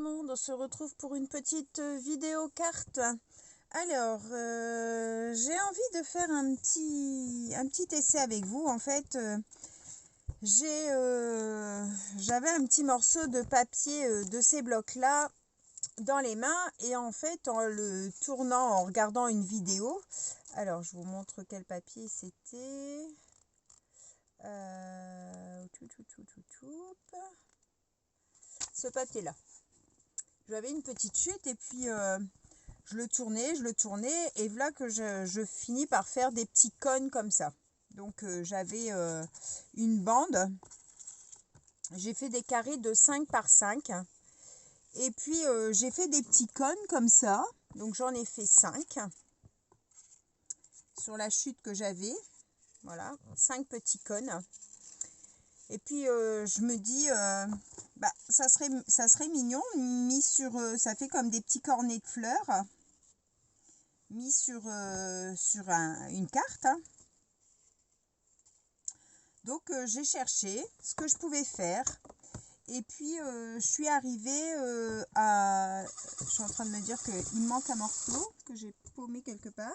monde, on se retrouve pour une petite vidéo carte. Alors, j'ai envie de faire un petit essai avec vous. En fait, j'avais un petit morceau de papier de ces blocs-là dans les mains. Et en fait, en le tournant, en regardant une vidéo, alors je vous montre quel papier c'était. Ce papier-là. J'avais une petite chute et puis je le tournais et voilà que je finis par faire des petits cônes comme ça. Donc j'avais une bande, j'ai fait des carrés de 5 par 5 et puis j'ai fait des petits cônes comme ça. Donc j'en ai fait 5 sur la chute que j'avais. Voilà, 5 petits cônes. Et puis je me dis, ça serait mignon, mis sur, ça fait comme des petits cornets de fleurs, mis sur une carte. Hein. Donc j'ai cherché ce que je pouvais faire. Et puis je suis arrivée à... Je suis en train de me dire qu'il me manque un morceau que j'ai paumé quelque part.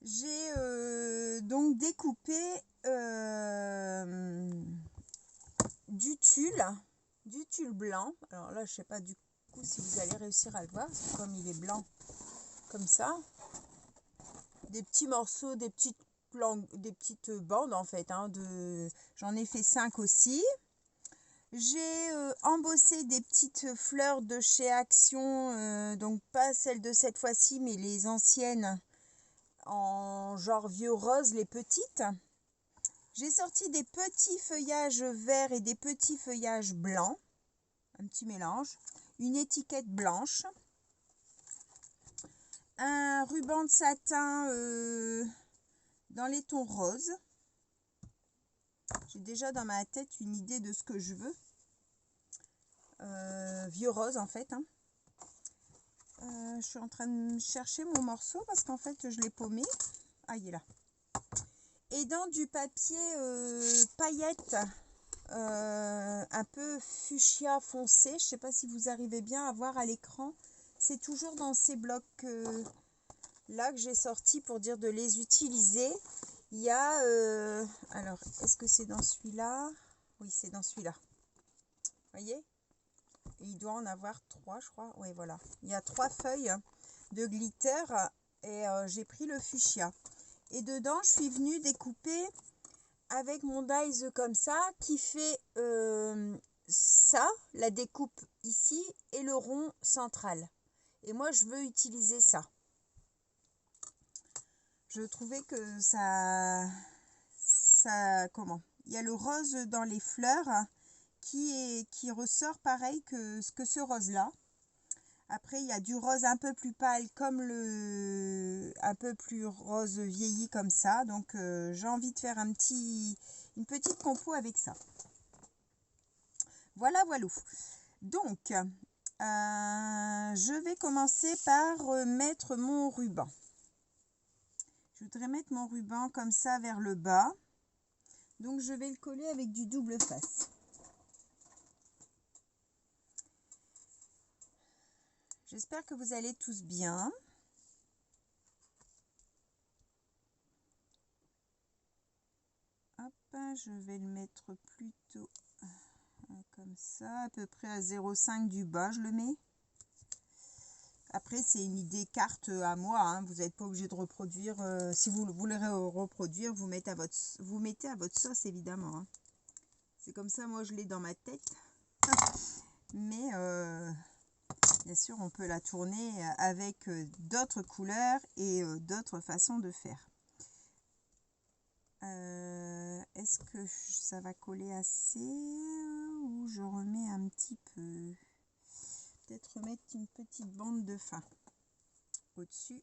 J'ai donc découpé du tulle blanc. Alors là, je sais pas du coup si vous allez réussir à le voir, parce que comme il est blanc comme ça, des petits morceaux, des petites bandes en fait. Hein, j'en ai fait 5 aussi. J'ai embossé des petites fleurs de chez Action, donc pas celles de cette fois-ci, mais les anciennes en genre vieux rose, les petites. J'ai sorti des petits feuillages verts et des petits feuillages blancs, un petit mélange, une étiquette blanche, un ruban de satin dans les tons roses. J'ai déjà dans ma tête une idée de ce que je veux. Vieux rose en fait. Hein. Je suis en train de chercher mon morceau parce qu'en fait je l'ai paumé. Ah, il est là. Et dans du papier paillette, un peu fuchsia foncé. Je ne sais pas si vous arrivez bien à voir à l'écran. C'est toujours dans ces blocs là que j'ai sorti pour dire de les utiliser. Il y a... alors, est-ce que c'est dans celui-là? Oui, c'est dans celui-là. Vous voyez? Il doit en avoir 3, je crois. Oui, voilà. Il y a 3 feuilles de glitter et j'ai pris le fuchsia. Et dedans, je suis venue découper avec mon dies comme ça, qui fait ça, la découpe ici, et le rond central. Et moi, je veux utiliser ça. Je trouvais que comment? Il y a le rose dans les fleurs qui ressort pareil que ce rose-là. Après, il y a du rose un peu plus pâle comme un peu plus rose vieilli comme ça. Donc, j'ai envie de faire une petite compo avec ça. Voilà, voilà. Donc, je vais commencer par mettre mon ruban. Je voudrais mettre mon ruban comme ça vers le bas. Donc, je vais le coller avec du double face. J'espère que vous allez tous bien. Hop, je vais le mettre plutôt comme ça, à peu près à 0,5 du bas, je le mets. Après, c'est une idée carte à moi, hein. Vous n'êtes pas obligé de reproduire. Si vous voulez reproduire, vous mettez à votre sauce, évidemment. Hein. C'est comme ça, moi, je l'ai dans ma tête. Mais, bien sûr, on peut la tourner avec d'autres couleurs et d'autres façons de faire. Est-ce que ça va coller assez ou je remets un petit peu? Peut-être remettre une petite bande de fin au-dessus.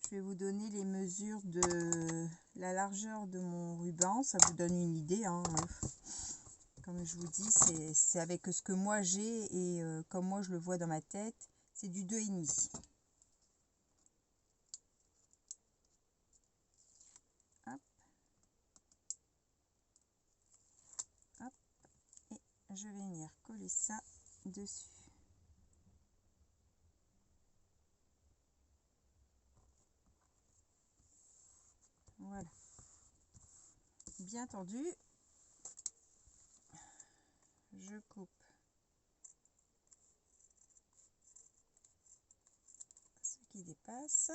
Je vais vous donner les mesures de la largeur de mon ruban. Ça vous donne une idée. Hein. Comme je vous dis, c'est avec ce que moi j'ai et comme moi je le vois dans ma tête. C'est du 2,5. Hop. je vais venir coller ça dessus. Voilà, bien tendu. Je coupe ce qui dépasse.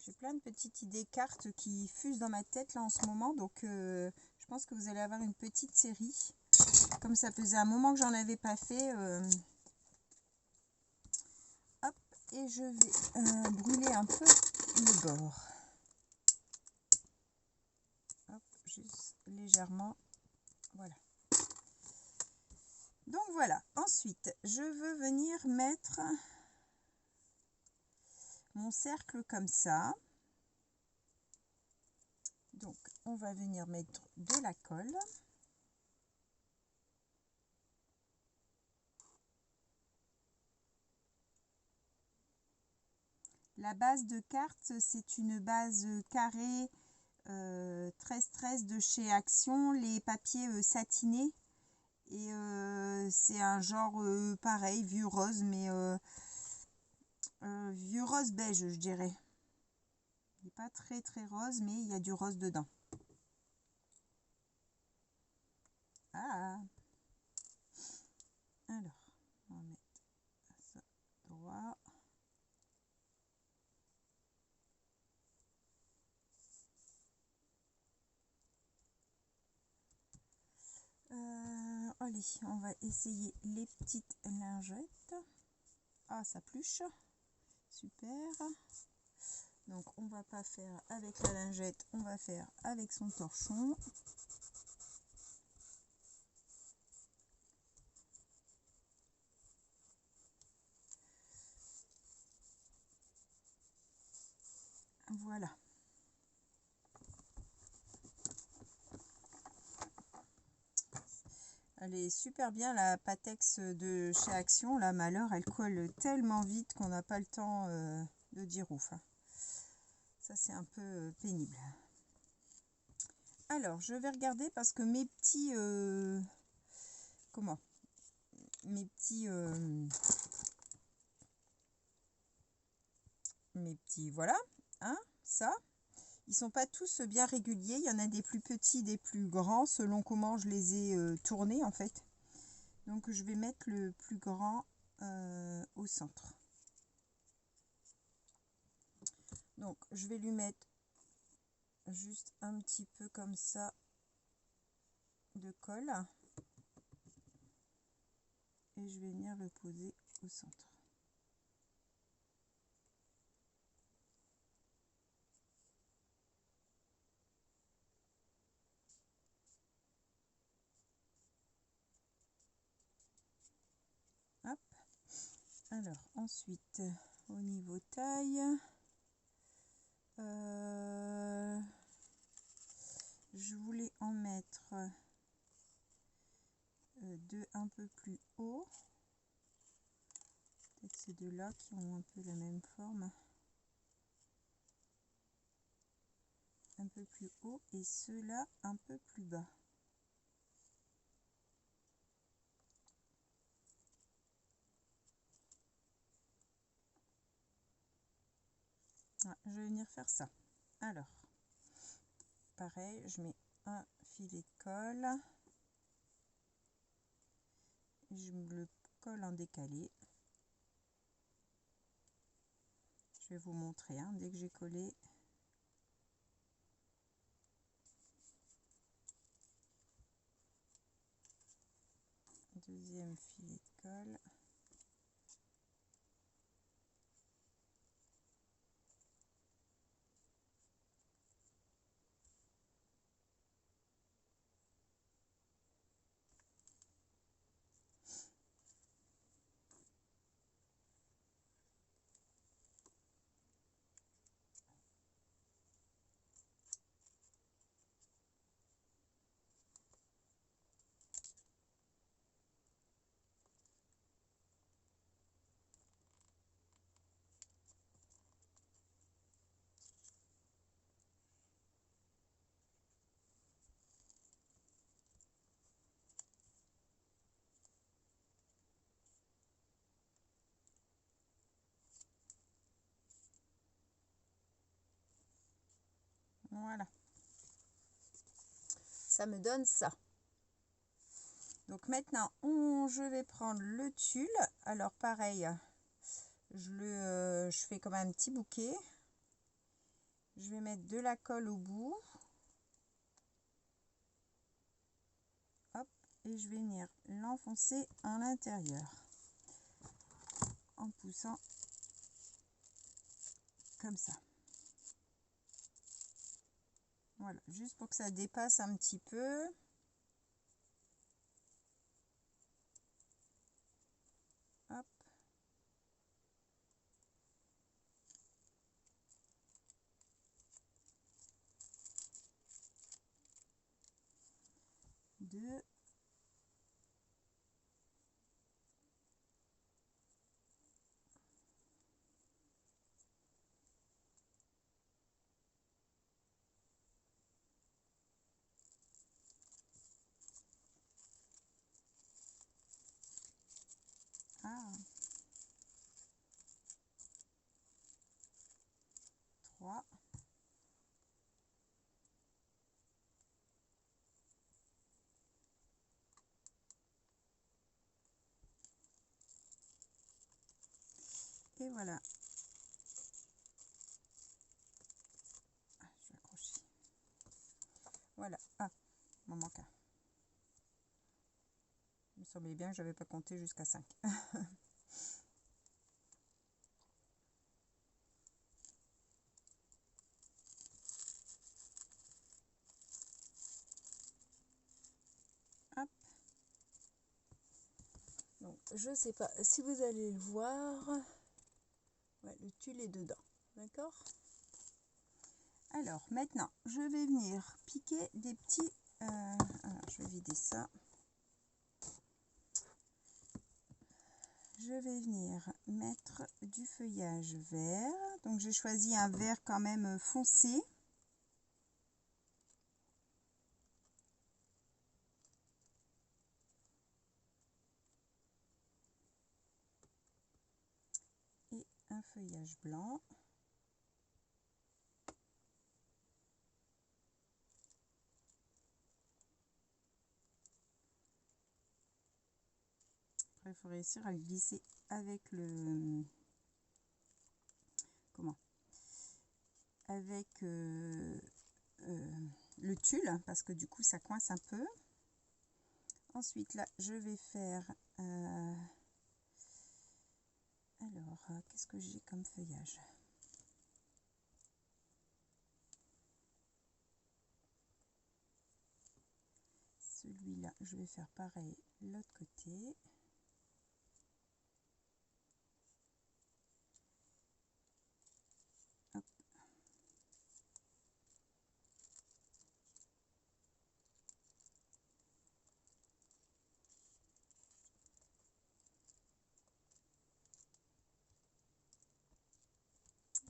J'ai plein de petites idées cartes qui fusent dans ma tête là en ce moment, donc je pense que vous allez avoir une petite série. Comme ça faisait un moment que j'en avais pas fait. Hop, et je vais brûler un peu le bord. Hop, juste légèrement. Voilà. Donc voilà. Ensuite, je veux venir mettre mon cercle comme ça. Donc, on va venir mettre de la colle. La base de carte, c'est une base carrée 13-13 de chez Action, les papiers satinés. Et c'est un genre pareil, vieux rose, mais vieux rose beige, je dirais. Il n'est pas très très rose, mais il y a du rose dedans. Ah! Alors, on va mettre ça droit. Allez, on va essayer les petites lingettes. Ah, ça pluche. Super. Donc, on va pas faire avec la lingette, on va faire avec son torchon. Voilà. Elle est super bien, la Patex de chez Action. La Malheur, elle colle tellement vite qu'on n'a pas le temps de dire ouf. Ça, c'est un peu pénible. Alors, je vais regarder parce que mes petits... comment? Mes petits... voilà. Hein, ça. Ils sont pas tous bien réguliers. Il y en a des plus petits, des plus grands, selon comment je les ai tournés, en fait. Donc, je vais mettre le plus grand au centre. Donc, je vais lui mettre juste un petit peu comme ça de colle. Et je vais venir le poser au centre. Hop. Alors, ensuite, au niveau taille, je voulais en mettre deux un peu plus haut. Peut-être ces deux-là qui ont un peu la même forme. Un peu plus haut et ceux-là un peu plus bas. Ah, je vais venir faire ça. Alors, pareil, je mets un filet de colle. Je me le colle en décalé. Je vais vous montrer hein, dès que j'ai collé. Deuxième filet de colle. ça me donne ça. Donc maintenant, je vais prendre le tulle. Alors pareil, je fais comme un petit bouquet. Je vais mettre de la colle au bout. Hop, et je vais venir l'enfoncer à l'intérieur. En poussant comme ça. Voilà, juste pour que ça dépasse un petit peu. Hop. Deux. Ah. 3. Et voilà. Ah, je vais accrocher. Voilà. Ah, il m'en manque un. Il me semblait bien que j'avais pas compté jusqu'à 5. Hop. Donc, je sais pas si vous allez le voir. Ouais, le tulle est dedans. D'accord? Alors, maintenant, je vais venir piquer des petits... alors, je vais vider ça. Je vais venir mettre du feuillage vert. Donc, j'ai choisi un vert quand même foncé. Et un feuillage blanc. Après, il faut réussir à le glisser avec le... Comment? Avec le tulle, parce que du coup, ça coince un peu. Ensuite, là, je vais faire... alors, qu'est-ce que j'ai comme feuillage? Celui-là, je vais faire pareil l'autre côté. Hop.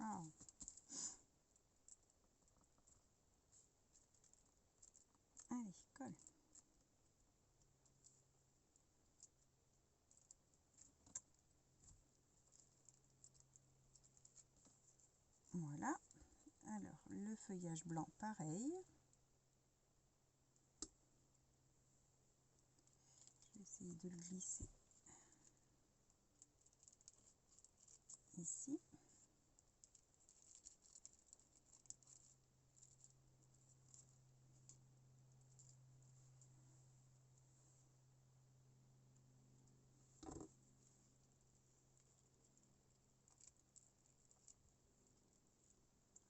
Oh. Allez, colle. Voilà. Alors, le feuillage blanc, pareil. Je vais essayer de le glisser ici.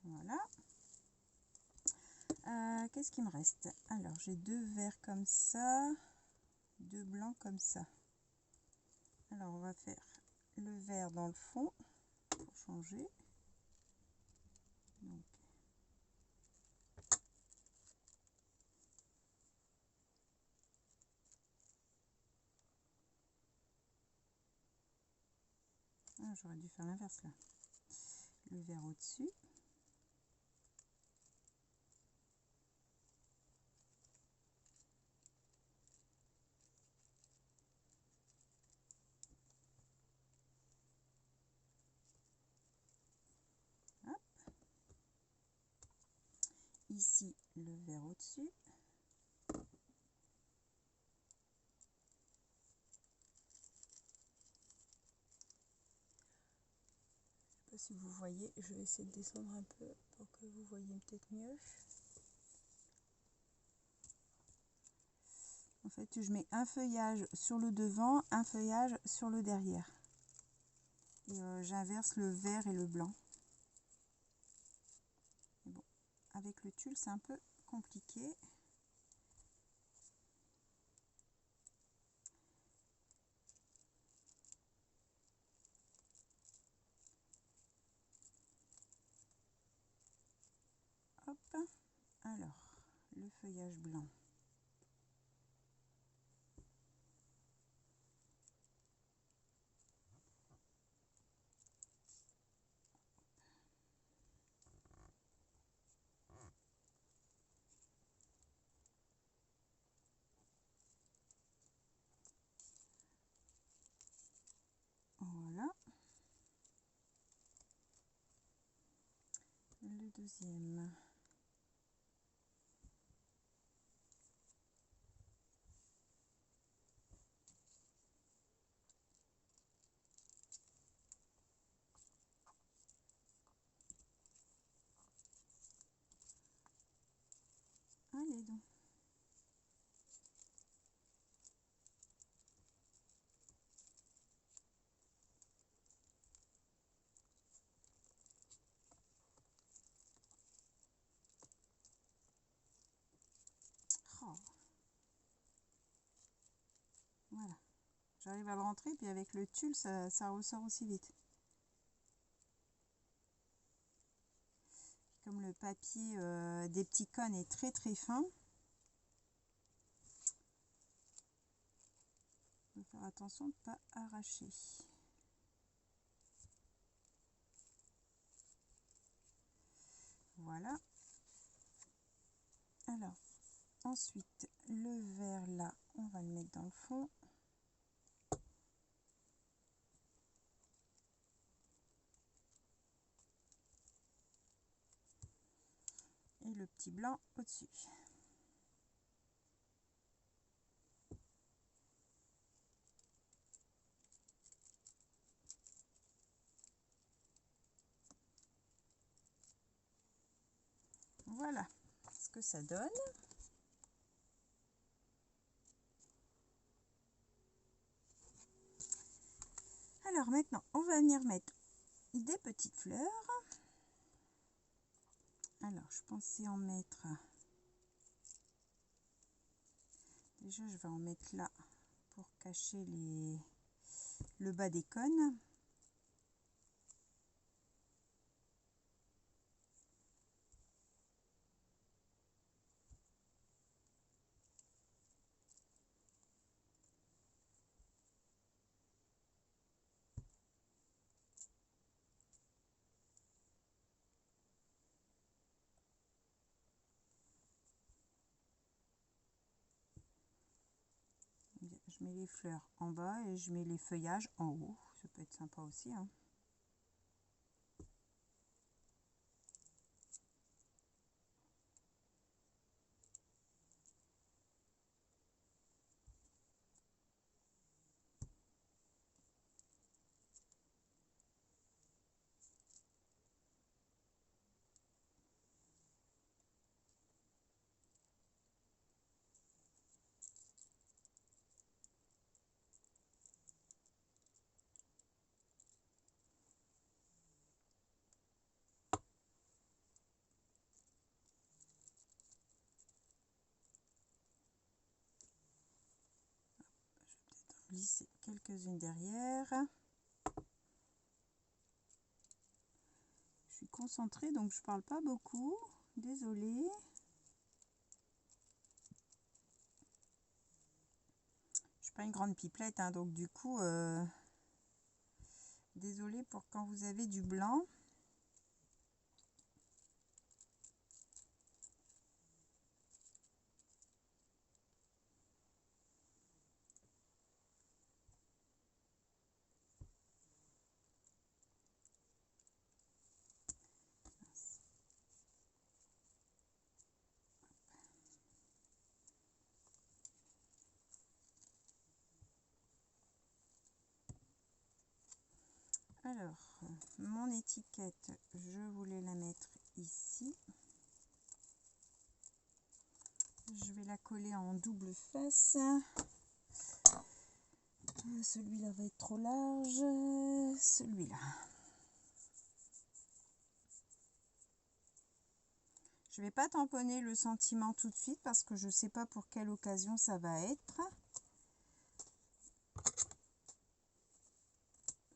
Voilà. Qu'est-ce qu'il me reste? Alors, j'ai deux verts comme ça, deux blancs comme ça. Alors, on va faire le vert dans le fond pour changer. Donc, ah, j'aurais dû faire l'inverse là. Le vert au-dessus. Ici, le vert au-dessus. si vous voyez, je vais essayer de descendre un peu pour que vous voyez peut-être mieux. En fait, je mets un feuillage sur le devant, un feuillage sur le derrière. Et j'inverse le vert et le blanc. Mais bon, avec le tulle, c'est un peu compliqué. Hop, alors, le feuillage blanc. Voilà. Le deuxième. Allez donc. Oh. Voilà. J'arrive à le rentrer, puis avec le tulle, ça ressort aussi vite. Comme le papier des petits cônes est très très fin, il faut faire attention de ne pas arracher. Voilà. Alors, ensuite, le vert là, on va le mettre dans le fond. Et le petit blanc au-dessus. Voilà ce que ça donne. Alors maintenant, on va venir mettre des petites fleurs. Alors, je pensais en mettre... Déjà, je vais en mettre là pour cacher le bas des cônes. Je mets les fleurs en bas et je mets les feuillages en haut. Ça peut être sympa aussi, hein. Glisser quelques-unes derrière. Je suis concentrée donc je parle pas beaucoup, désolée. Je suis pas une grande pipelette, hein, donc du coup désolée pour quand vous avez du blanc. Alors, mon étiquette, je voulais la mettre ici. Je vais la coller en double face. Celui-là va être trop large. Celui-là. Je ne vais pas tamponner le sentiment tout de suite parce que je ne sais pas pour quelle occasion ça va être.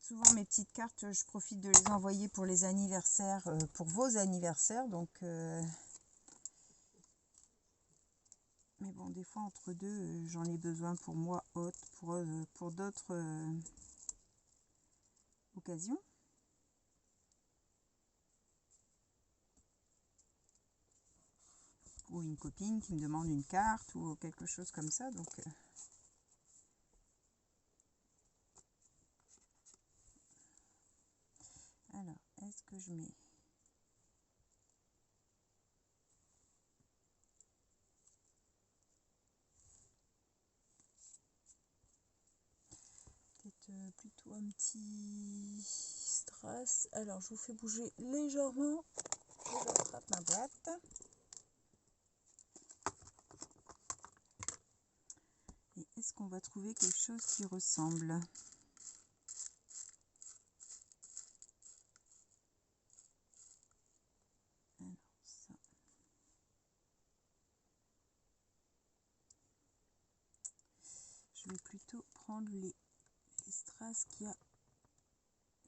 Souvent mes petites cartes, je profite de les envoyer pour les anniversaires, pour vos anniversaires. Donc, mais bon, des fois entre deux, j'en ai besoin pour moi, pour d'autres occasions. Ou une copine qui me demande une carte ou quelque chose comme ça. Donc, alors, est-ce que je mets... Peut-être plutôt un petit strass. Alors, je vous fais bouger légèrement. Je rattrape ma boîte. Et est-ce qu'on va trouver quelque chose qui ressemble? Alors, ça. Je vais plutôt prendre les strass qu'il y a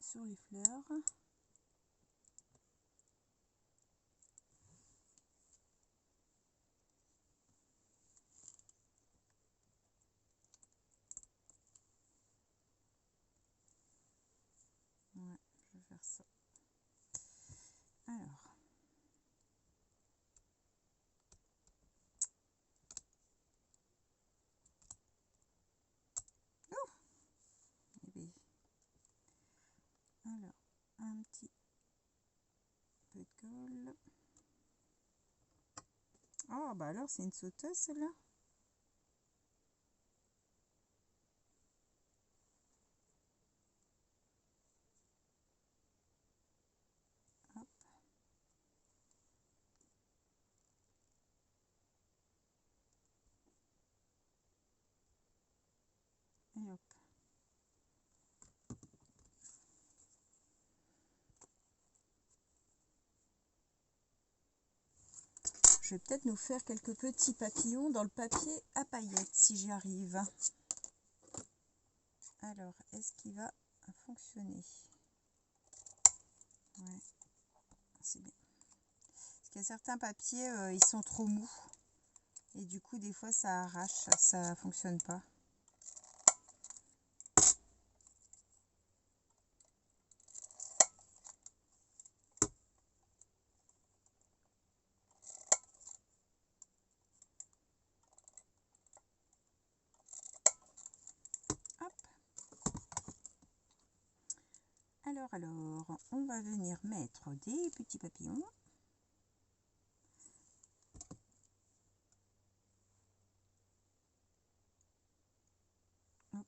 sur les fleurs. Ouais, je vais faire ça. Alors. Oh, eh bien. Alors, un petit peu de colle. Oh, bah alors, c'est une sauteuse, celle-là. Hop. Et hop. Je vais peut-être nous faire quelques petits papillons dans le papier à paillettes, si j'y arrive. Alors, est-ce qu'il va fonctionner? Ouais, c'est bien. Parce qu'il y a certains papiers, ils sont trop mous. Et du coup, des fois, ça arrache, ça fonctionne pas. Hop. Alors, on va venir mettre des petits papillons. Hop.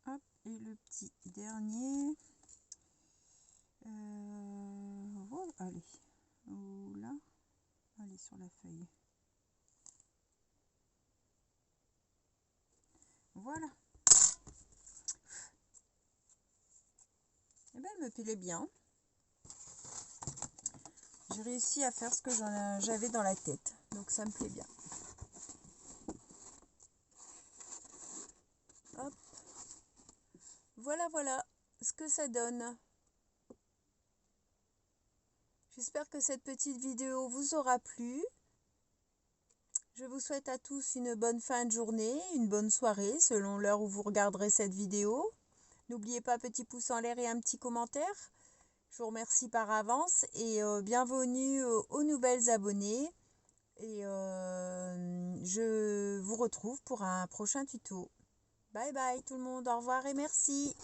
Hop, et le petit dernier. Oh, allez, ou là, allez sur la feuille. Voilà. Eh ben, elle me plaît bien. J'ai réussi à faire ce que j'avais dans la tête. Donc ça me plaît bien. Hop. Voilà ce que ça donne. J'espère que cette petite vidéo vous aura plu. Je vous souhaite à tous une bonne fin de journée, une bonne soirée selon l'heure où vous regarderez cette vidéo. N'oubliez pas petit pouce en l'air et un petit commentaire. Je vous remercie par avance et bienvenue aux nouvelles abonnés. Et je vous retrouve pour un prochain tuto. Bye bye tout le monde, au revoir et merci.